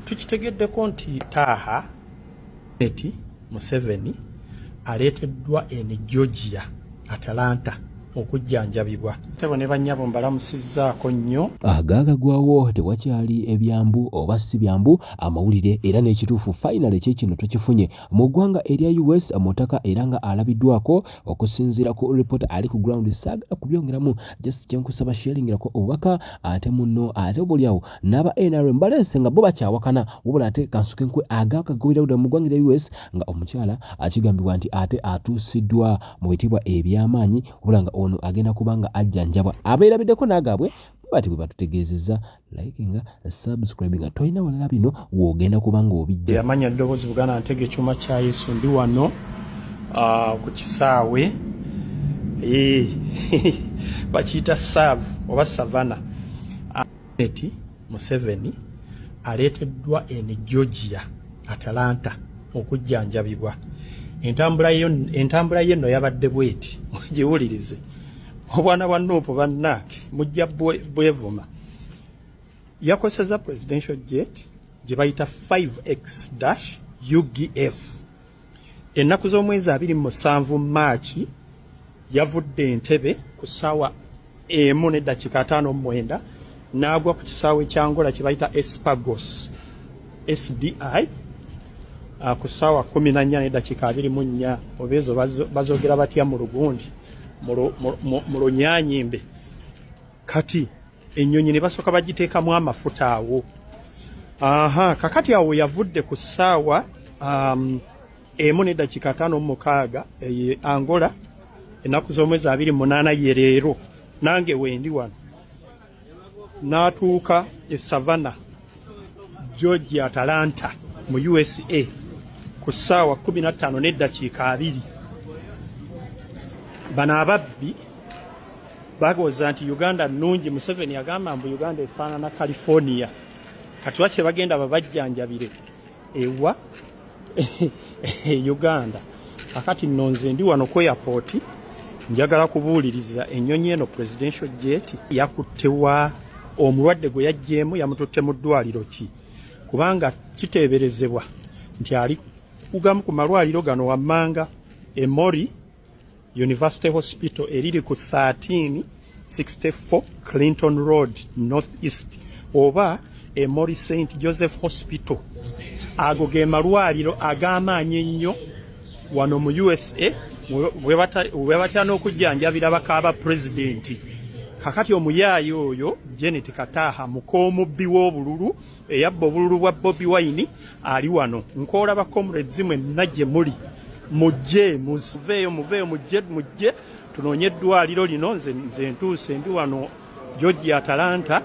Tukitegeddeko nti Taha Museveni aleeteddwa eno Georgia Atlanta okujjanjabibwa. Sebo ne bannyabo mbalamusizzaako nnyo. Agaagagwawo tewakyali ebyambu oba si byambu amawulire era n'ekituufu finally kyekino tukifunye mu ggwanga erya US mutaka era nga alabiddwako okusinziira ku report ali ku ground saagala kubyongeramu just kyenkusaba sharingirako obubaka ate muno ate obulyawo n'aba NRM balense nga bo bakyawakana wabula ate kansuke nkwe agaakagwira mu ggwanga erya US nga omukyala akigambibwa nti ate atuusiddwa mu bitibwa eby'amaanyi wabula nga ono agenda kubanga ajjanjabwa abeerabiddeko n'agaabwe bati bwe batutegeezezza likinga subscribinga toyina walala bino w'ogenda kubanga obijja yamanya ddoboozi Buganda Ntege Ekyuma kya Yesu ndi wano ku kisaawe bakiyita Sav oba Savana. Museveni aleeteddwa eno Georgia Atlanta okujjanjabibwa. Entambula ye nno yabadde bweti mugiwulirize obwana bwa Nuupu bannange mujja bwevuma. Yakozesa presidential jet gye bayita 5X-UGF. Ennaku z'omwezi 27 Maachi yavudde Entebbe ku ssaawa 1:59 n'agwa ku kisaawe ky'Angola kye bayita Espagos SDI ku ssaawa 14:24 obeezo bazogera batya mu Lugundi mu Lunyanyimbe. Kati ennyonyi ne basooka bagiteekamu amafuta awo. Kakati awo yavudde ku ssaawa 1:56 Angola ennaku z'omwezi 28 ye leero nange wendi wano n'atuuka e Savannah Georgia Atlanta mu USA ku ssaawa 15:02. Bano ababbi bagoza nti Uganda nnungi. Museveni yagamba mbu Uganda efaanana California. Kati wakye bagenda babajjanjabire ewa Uganda. Kakati nonze ndi wano ku airport njagala kubuuliriza ennyonyi eno presidential jet yakuttewa omulwadde gwe yajjeemu yamututte mu ddwaliro ki kubanga kiteeberezebwa nti ali kugamu ku malwaliro gano wammanga Emory University Hospital eriri ku 1364 Clinton Road North East oba Emory St. Joseph Hospital. Ago ge malwaliro ag'amaanyi ennyo wano mu USA we batya n'okujjanjabira bakaaba pulezidenti. Kakati omuyaayi oyo Janet Kataha mukoomubbi w'obululu eyabba obululu bwa Bobi Wine ali wano. Nkoola ba comrades mwenna gye muli mujje muveeyo mujje tunoonye eddwaliro lino. Nze ntuuse ndi wano Georgia Atlanta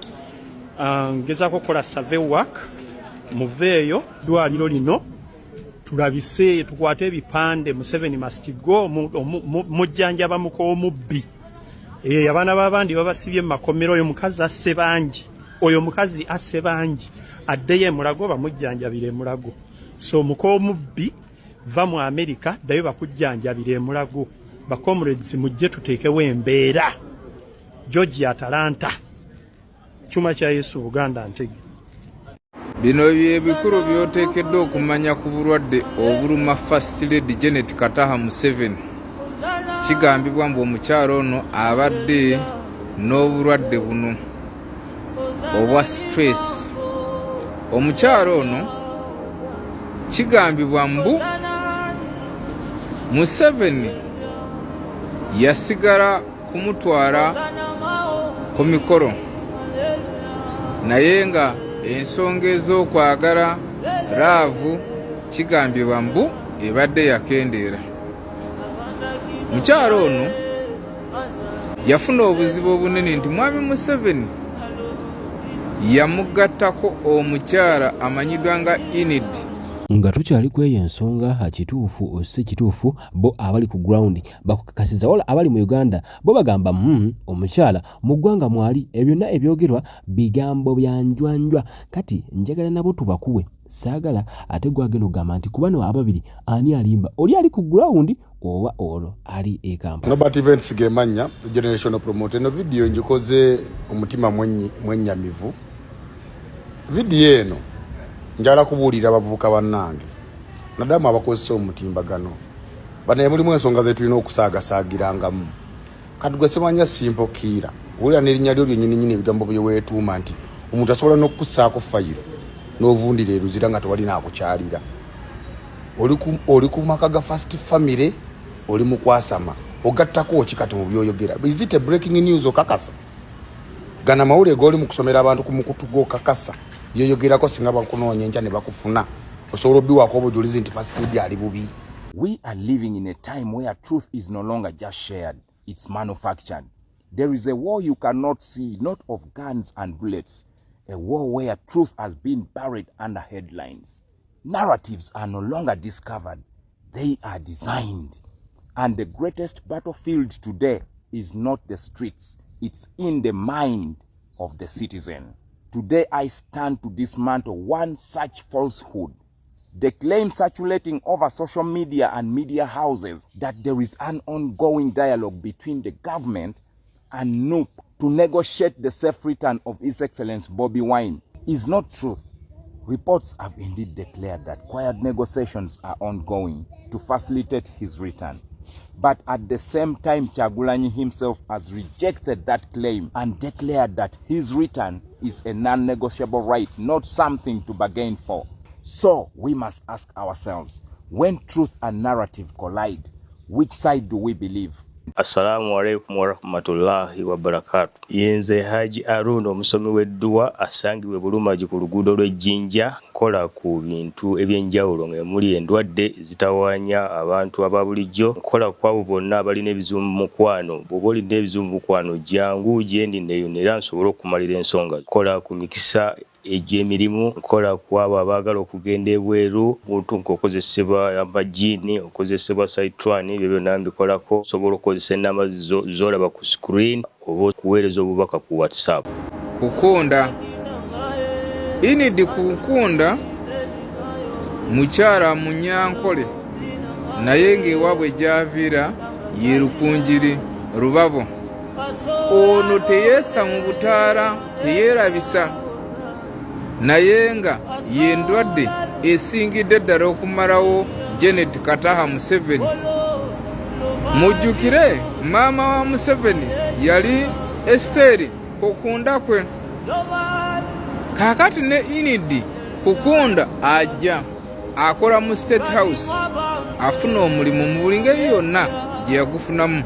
ngezaako kukola survey work. Muveeyo ddwaliro lino tulabise tukwate ebipande. Museveni must go mujjanjaba mukoomubbi. Abaana b'abandi babasibye mu makomero. Oyo mukazi asse bangi, oyo mukazi asse bangi addeyo emulago bamujjanjabire emulago. So mukoomubbi va mu America dayo bakujjanjabire emulago. Ba comrades mujje tuteekewo embeera. Georgia Atlanta Kyuma kya Yesu Buganda Ntege. Bino bye bikulu byoteekeddwa okumanya ku bulwadde obuluma First Lady Janet Kataha Museveni. Kigambibwa mbu omukyalo ono abadde n'obulwadde buno obwa stress. Omukyalo ono kigambibwa mbu Museveni yasigala kumutwala ku mikolo naye nga ensonga ez'okwagala laavu kigambibwa mbu ebadde yakendeera. Mukyalo ono yafuna obuzibu obunene nti mwami Museveni yamugattako omukyala amanyiddwa nga Enid. Nga tukyali kweyo ensonga kituufu si kituufu bo abali ku ground bakukakasiza wala abali mu Uganda bo bagamba omukyala mu ggwanga mwali ebyonna ebyogerwa bigambo byanjwanjwa. Kati njagala nabo tubakuwe saagala ate gwagenda ogamba nti kubano ababiri ani alimba oli ali ku ground oba olwo ali ekamba. Nobert Events gemanya generational promoter. No video njikoze omutima mwennyamivu. Video eno njala kubuulira abavubuka bannange naddamu abakozesa omutimbagano banaye mulimu ensonga ze tulina okusaagasaagirangamo kati gwe semanya Simple Kiira wulira n'erinnya lyo lyennyini ebigambo bye weetuuma nti omuntu asobola n'okukussaako fayiro n'ovundira eruzira nga tewalina akukyalira oli ku maka ga First Family oli mu kwasama ogattako ki kati mu byoyogera is it a breaking news okakasa gana mawulire goli mu kusomera abantu ku mukutu gw'okakasa yoyogerako singa bakunoonya enkya ne bakufuna osobola obbiwaako obujulizi nti First Lady ali bubi. We are living in a time where truth is no longer just shared, it's manufactured. There is a war you cannot see, not of guns and bullets, a war where truth has been buried under headlines. Narratives are no longer discovered, they are designed. And the greatest battlefield today is not the streets, it's in the mind of the citizen. Today I stand to dismantle one such falsehood. The claim circulating over social media and media houses that there is an ongoing dialogue between the government and NUP to negotiate the safe return of His Excellency Bobi Wine is not true. Reports have indeed declared that quiet negotiations are ongoing to facilitate his return. But at the same time, Kyagulanyi himself has rejected that claim and declared that his return is a non-negotiable right, not something to bargain for. So we must ask ourselves, when truth and narrative collide, which side do we believe? Assalamu alaikum warahmatullahi wabarakatuh. Yenze Haji Aruno omusomi w'edduwa asangibwe Bulumagi ku luguudo lw'Ejjinja nkola ku bintu ebyenjawulo ng'emuli endwadde zitawaanya abantu aba bulijjo nkola ku abo bonna abalina ebizibu mu mukwano bw'oba olina ebizibu mu mukwano jangu gyendi neeyonera nsobole okumalira ensonga nkola ku mikisa egy'emirimu nkola ku abo abaagala okugenda ebweru muntu nk'okozesebwa amajiini okozesebwa saitwani ebyo byonna mbikolako osobola okozesa ennamba z'olaba ku screen oba okuweereza obubaka ku WhatsApp. Kukunda inidi kukunda mukyala Munyankole naye ng'ewaabwe gy'aviira ye Rukunjiri Rubabo ono teyeesa mu butaala teyeerabisa naye nga yendwadde esingidde ddala okumalawo Janet Kataha Museveni. Mujjukire maama wa Museveni yali Esteri Kukunda kwe. Kakati ne Inidi Kukunda ajja akola mu State House afuna omulimu mu buli ngeri yonna gye yagufunamu.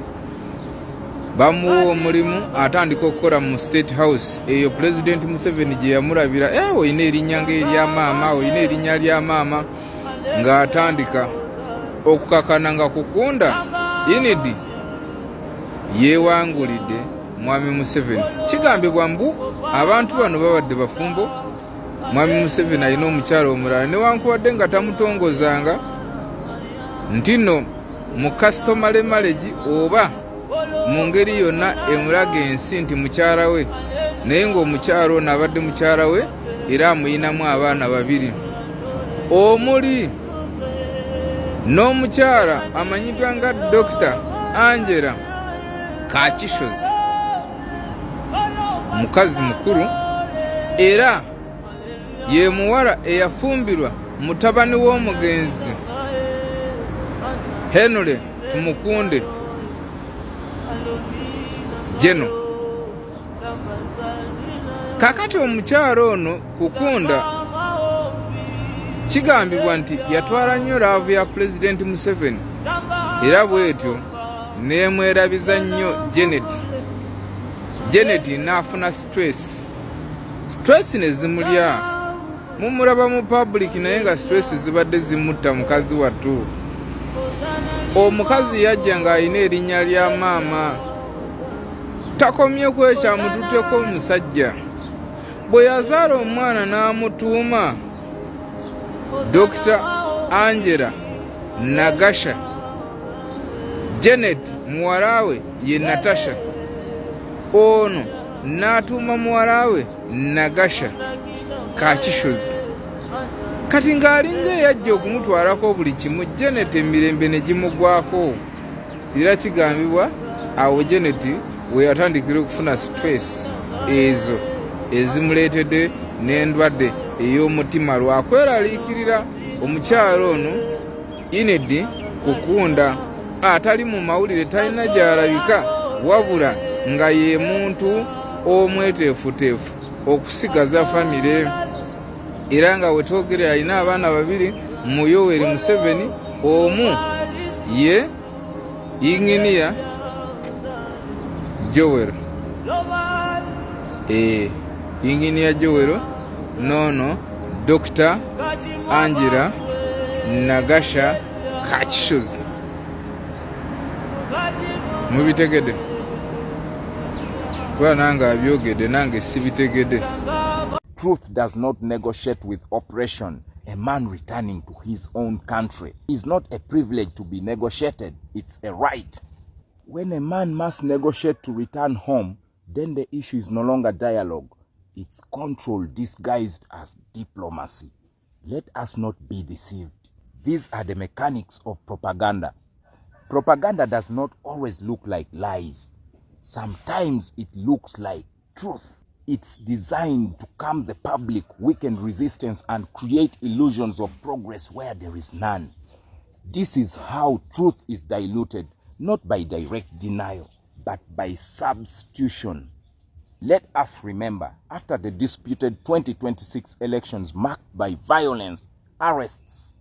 Bamuwa omulimu atandika okukola mu State House eyo President Museveni gye yamulabira oyina erinnya ng'erya maama oyina erinnya lya maama ng'atandika okukakana nga Kukunda Inidi yeewangulidde Mwami Museveni. Kigambibwa mbu abantu bano babadde bafumbo. Mwami Museveni alina omukyalo omulala newankubadde nga tamutongozanga ntino mu customary marriage oba mu ngeri yonna emulaga ensi nti mukyala we naye ng'omukyalo ono abadde mukyala we era amuyinamu abaana babiri omuli n'omukyala amanyibwa nga Dr. Angela Kachishozi mukazi mukulu era ye muwala eyafumbirwa mutabani w'omugenzi Henry Tumukunde Jeno. Kakati omukyalo ono Kukunda kigambibwa nti yatwala nnyo laavu ya President Museveni era bwetyo neemwerabiza nnyo Janet n'afuna stress ne zimulya mumulaba mu public naye nga stress zibadde zimutta mukazi wattu. Omukazi yajja ng'alina erinnya lya maama takomye kwekyamututeko omusajja bwe yazaala omwana n'amutuuma Dr. Angela Nagasha. Janet muwalawe ye Natasha ono n'atuuma muwalawe Nagasha Kachishozi. Kati ng'alinga eyajja okumutwalako buli kimu Janet emirembe ne gimugwako era kigambibwa awo Janet we yatandikira okufuna stress ezo ezimuleetedde n'endwadde ey'omutima lwakweraliikirira omukyalo ono Inedi Kukunda atali mu mawulire talina gy'alabika wabula nga ye muntu omweteefuteefu okusigaza famire era nga wetwogerera alina abaana babiri mu Yoweri Museveni omu ye Inginiya Joel Inginiya Joel nono Dr. Angela Nagasha Kachshozi mubitegede kwa nanga abyogede nange sibitegede. Truth does not negotiate with oppression. A man returning to his own country is not a privilege to be negotiated, it's a right. When a man must negotiate to return home, then the issue is no longer dialogue, it's control disguised as diplomacy. Let us not be deceived. These are the mechanics of propaganda. Propaganda does not always look like lies. Sometimes it looks like truth. It's designed to calm the public, weaken resistance, and create illusions of progress where there is none. This is how truth is diluted, not by direct denial, but by substitution. Let us remember, after the disputed 2026 elections marked by violence, arrests,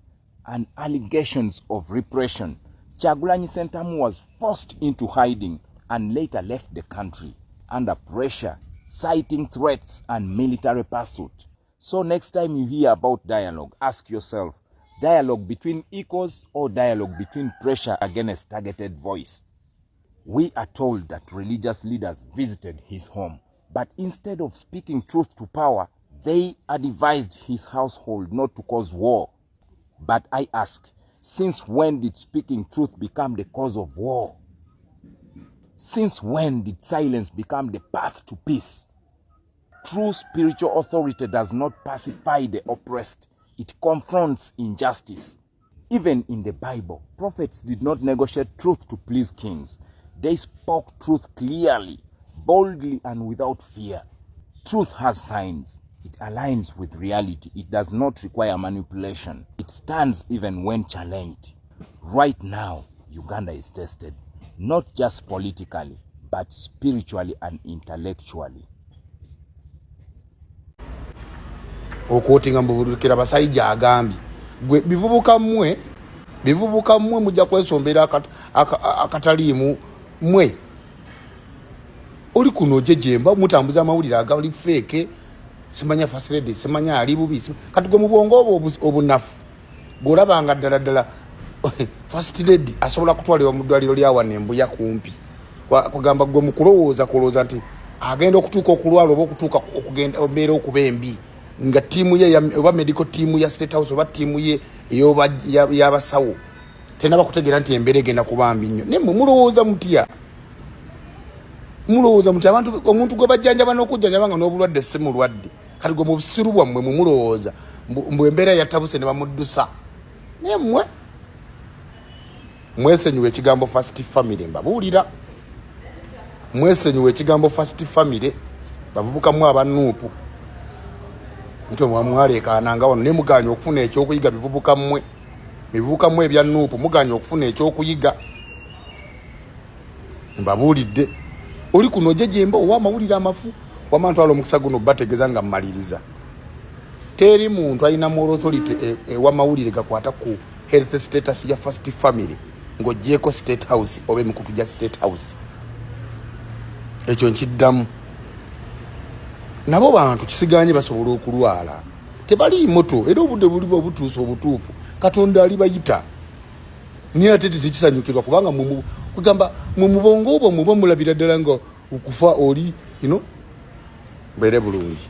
and allegations of repression, Kyagulanyi Ssentamu was forced into hiding and later left the country under pressure, citing threats and military pursuit. So next time you hear about dialogue, ask yourself, dialogue between equals or dialogue between pressure against targeted voice? We are told that religious leaders visited his home, but instead of speaking truth to power, they advised his household not to cause war. But I ask, since when did speaking truth become the cause of war? Since when did silence become the path to peace? True spiritual authority does not pacify the oppressed. It confronts injustice. Even in the Bible, prophets did not negotiate truth to please kings. They spoke truth clearly, boldly, and without fear. Truth has signs. It aligns with reality. It does not require manipulation. It stands even when challenged. Right now, Uganda is tested, not just politically, but spiritually and intellectually. Okwotinga mbulukira basajja agambi gwe bivubuka mmwe mujja kwesombera akatalimu mwe oli kuno jejemba mutambuza amawulire agali fake simanya facility simanya ali bubi kati gwe mubongo obunafu golabanga ddala first lady asobola kutwalibwa mu ddwaliro lya Wanembu ya kumpi kugamba gwe mukulowooza nti agenda okutuuka okulwala oba okutuuka okugenda ombeera okubembi nga timu ye oba medical team ya State House oba timu ye eyoba yabasawo tena bakutegera nti embere genda kubambi nnyo ne mulowooza mutya abantu omuntu gwe bajjanja banokujjanja banga n'obulwadde simulwadde kati gwe mu busiru bwammwe mulowooza mbu embera yatabuse ne bamuddusa ne mwesenyuwe ekigambo first family mbabuulira mwesenyuwe ekigambo first family bavubukamu abanuupu nto mwalekaananga wano ne muganya okufuna ekyokuyiga bivubukamu ebya nuupu muganya okufuna ekyokuyiga mbabuulidde oli kuno jejemba owamawulire amafu wamantwala omukisa guno bategeza nga mmaliriza teri muntu alina moral authority ewamawulire gakwata ku health status ya first family ng'ogyeko State House oba emikutu gya State House ekyo nkiddamu nabo bantu kisiganye basobola okulwala tebali moto era obudde buli obutuuso obutuufu Katonda ali bayita niye ate tekisanyukirwa kubanga kugamba mu mubongo obwo muba mulabira ddala nga okufa oli bere bulungi